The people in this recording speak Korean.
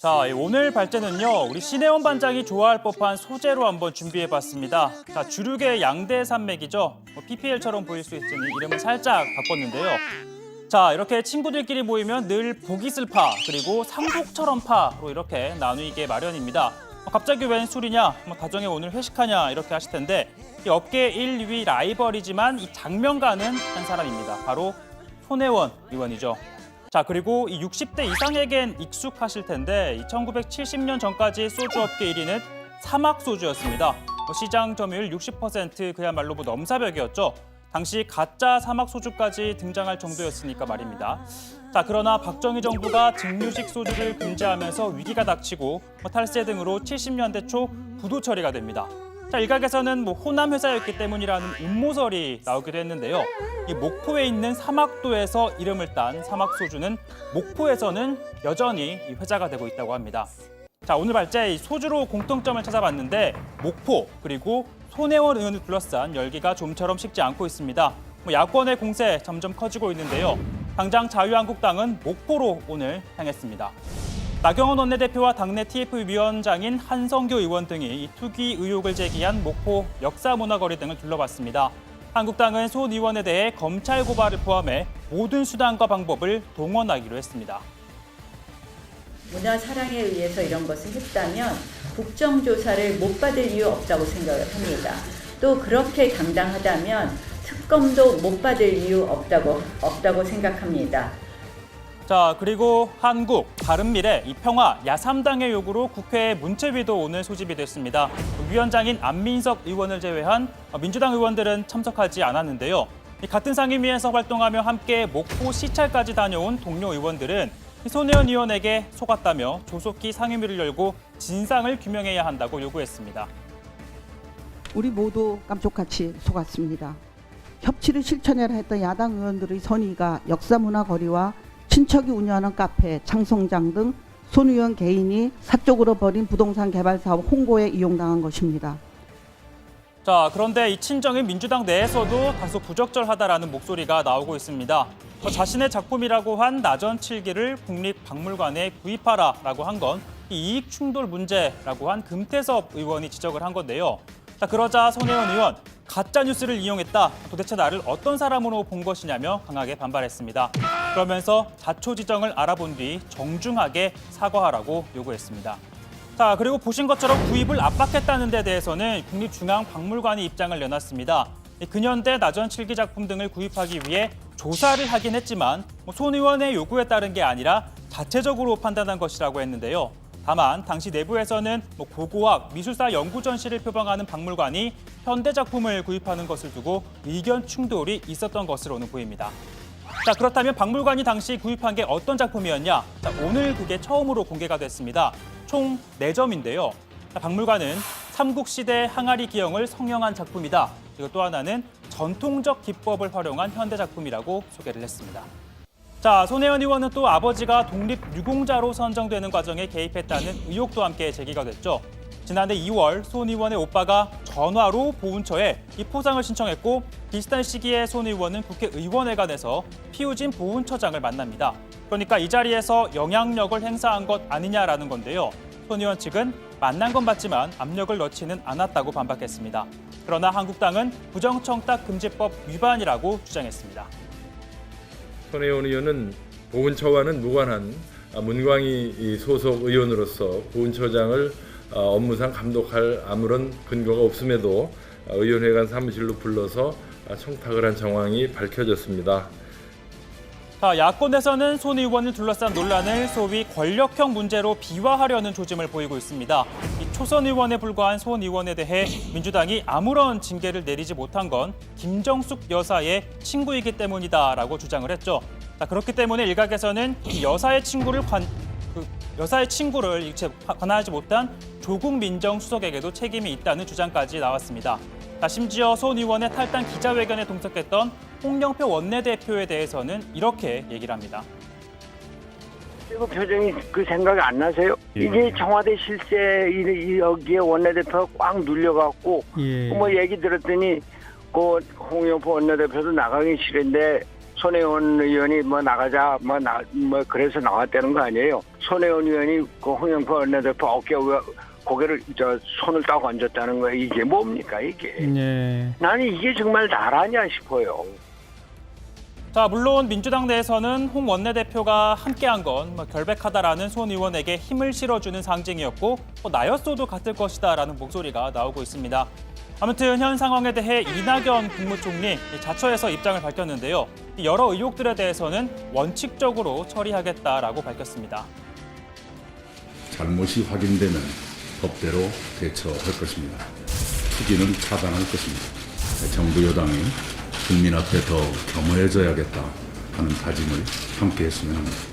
자, 오늘 발제는요, 우리 신혜원 반장이 좋아할 법한 소재로 한번 준비해봤습니다. 자, 주류계 양대 산맥이죠. PPL처럼 보일 수 있으니 이름을 살짝 바꿨는데요. 자, 이렇게 친구들끼리 모이면 늘 보기 슬파, 그리고 상복처럼 파로 이렇게 나누게 마련입니다. 갑자기 웬 술이냐, 가정에 오늘 회식하냐 이렇게 하실 텐데 이 업계 1, 2위 라이벌이지만 이 장면가는 한 사람입니다. 바로 손혜원 의원이죠. 자, 그리고 이 60대 이상에겐 익숙하실 텐데 1970년 전까지 소주업계 1위는 사막소주였습니다. 시장 점유율 60% 그야말로 넘사벽이었죠. 당시 가짜 사막소주까지 등장할 정도였으니까 말입니다. 자, 그러나 박정희 정부가 증류식 소주를 금지하면서 위기가 닥치고 탈세 등으로 70년대 초 부도 처리가 됩니다. 자, 일각에서는 호남 회사였기 때문이라는 음모설이 나오기도 했는데요. 이 목포에 있는 사막도에서 이름을 딴 사막소주는 목포에서는 여전히 이 회자가 되고 있다고 합니다. 자, 오늘 발제 소주로 공통점을 찾아봤는데 목포 그리고 손혜원 의원을 둘러싼 열기가 좀처럼 식지 않고 있습니다. 야권의 공세 점점 커지고 있는데요. 당장 자유한국당은 목포로 오늘 향했습니다. 나경원 원내대표와 당내 TF위원장인 한성규 의원 등이 투기 의혹을 제기한 목포 역사문화거리 등을 둘러봤습니다. 한국당은 손 의원에 대해 검찰 고발을 포함해 모든 수단과 방법을 동원하기로 했습니다. 문화 사랑에 의해서 이런 것을 했다면 국정조사를 못 받을 이유 없다고 생각을 합니다. 또 그렇게 당당하다면 특검도 못 받을 이유 없다고 생각합니다. 자, 그리고 한국, 바른미래, 평화, 야3당의 요구로 국회에 문체위도 오늘 소집이 됐습니다. 위원장인 안민석 의원을 제외한 민주당 의원들은 참석하지 않았는데요. 같은 상임위에서 활동하며 함께 목포 시찰까지 다녀온 동료 의원들은 손혜원 의원에게 속았다며 조속히 상임위를 열고 진상을 규명해야 한다고 요구했습니다. 우리 모두 깜짝같이 속았습니다. 협치를 실천해라 했던 야당 의원들의 선의가 역사문화거리와 친척이 운영하는 카페, 장성장 등 손 의원 개인이 사적으로 벌인 부동산 개발 사업 홍보에 이용당한 것입니다. 자, 그런데 이 친정인 민주당 내에서도 다소 부적절하다라는 목소리가 나오고 있습니다. 자신의 작품이라고 한 나전 7기를 국립박물관에 구입하라라고 한 건 이익 충돌 문제라고 한 금태섭 의원이 지적을 한 건데요. 자, 그러자 손혜원 의원, 가짜 뉴스를 이용했다. 도대체 나를 어떤 사람으로 본 것이냐며 강하게 반발했습니다. 그러면서 자초지정을 알아본 뒤 정중하게 사과하라고 요구했습니다. 자, 그리고 보신 것처럼 구입을 압박했다는 데 대해서는 국립중앙박물관이 입장을 내놨습니다. 근현대 나전 7기 작품 등을 구입하기 위해 조사를 하긴 했지만 손 의원의 요구에 따른 게 아니라 자체적으로 판단한 것이라고 했는데요. 다만 당시 내부에서는 고고학, 미술사 연구 전시를 표방하는 박물관이 현대 작품을 구입하는 것을 두고 의견 충돌이 있었던 것으로는 보입니다. 자, 그렇다면 박물관이 당시 구입한 게 어떤 작품이었냐? 자, 오늘 그게 처음으로 공개가 됐습니다. 총 4점인데요. 박물관은 삼국시대 항아리 기형을 성형한 작품이다. 그리고 또 하나는 전통적 기법을 활용한 현대 작품이라고 소개를 했습니다. 자, 손혜원 의원은 또 아버지가 독립유공자로 선정되는 과정에 개입했다는 의혹도 함께 제기가 됐죠. 지난해 2월 손 의원의 오빠가 전화로 보훈처에 이 포상을 신청했고 비슷한 시기에 손 의원은 국회의원회관에서 피우진 보훈처장을 만납니다. 그러니까 이 자리에서 영향력을 행사한 것 아니냐라는 건데요. 손 의원 측은 만난 건 맞지만 압력을 넣지는 않았다고 반박했습니다. 그러나 한국당은 부정청탁금지법 위반이라고 주장했습니다. 손혜원 의원은 보훈처와는 무관한 문광희 소속 의원으로서 보훈처장을 업무상 감독할 아무런 근거가 없음에도 의원회관 사무실로 불러서 청탁을 한 정황이 밝혀졌습니다. 자, 야권에서는 손 의원을 둘러싼 논란을 소위 권력형 문제로 비화하려는 조짐을 보이고 있습니다. 이 초선 의원에 불과한 손 의원에 대해 민주당이 아무런 징계를 내리지 못한 건 김정숙 여사의 친구이기 때문이다라고 주장을 했죠. 자, 그렇기 때문에 일각에서는 이 여사의 친구를 관할하지 못한 조국 민정수석에게도 책임이 있다는 주장까지 나왔습니다. 자, 심지어 손 의원의 탈당 기자회견에 동석했던 홍영표 원내대표에 대해서는 이렇게 얘기를 합니다. 그리고 표정이 그 생각이 안 나세요? 이게 청와대 실세 여기에 원내대표가 꽉 눌려갖고 얘기 들었더니 그 홍영표 원내대표도 나가기 싫은데 손혜원 의원이 뭐 나가자 뭐 그래서 나왔다는 거 아니에요. 손혜원 의원이 그 홍영표 원내대표 어깨 고개를 손을 딱 얹었다는 거예요. 이게 뭡니까 이게? 네. 나는 이게 정말 나라냐 싶어요. 자, 물론 민주당 내에서는 홍 원내대표가 함께한 건 결백하다라는 손 의원에게 힘을 실어주는 상징이었고 나였어도 같을 것이다라는 목소리가 나오고 있습니다. 아무튼 현 상황에 대해 이낙연 국무총리 자처해서 입장을 밝혔는데요. 여러 의혹들에 대해서는 원칙적으로 처리하겠다라고 밝혔습니다. 잘못이 확인되면 법대로 대처할 것입니다. 투기는 차단할 것입니다. 정부 여당이 국민 앞에 더 겸허해져야겠다 하는 다짐을 함께 했으면 합니다.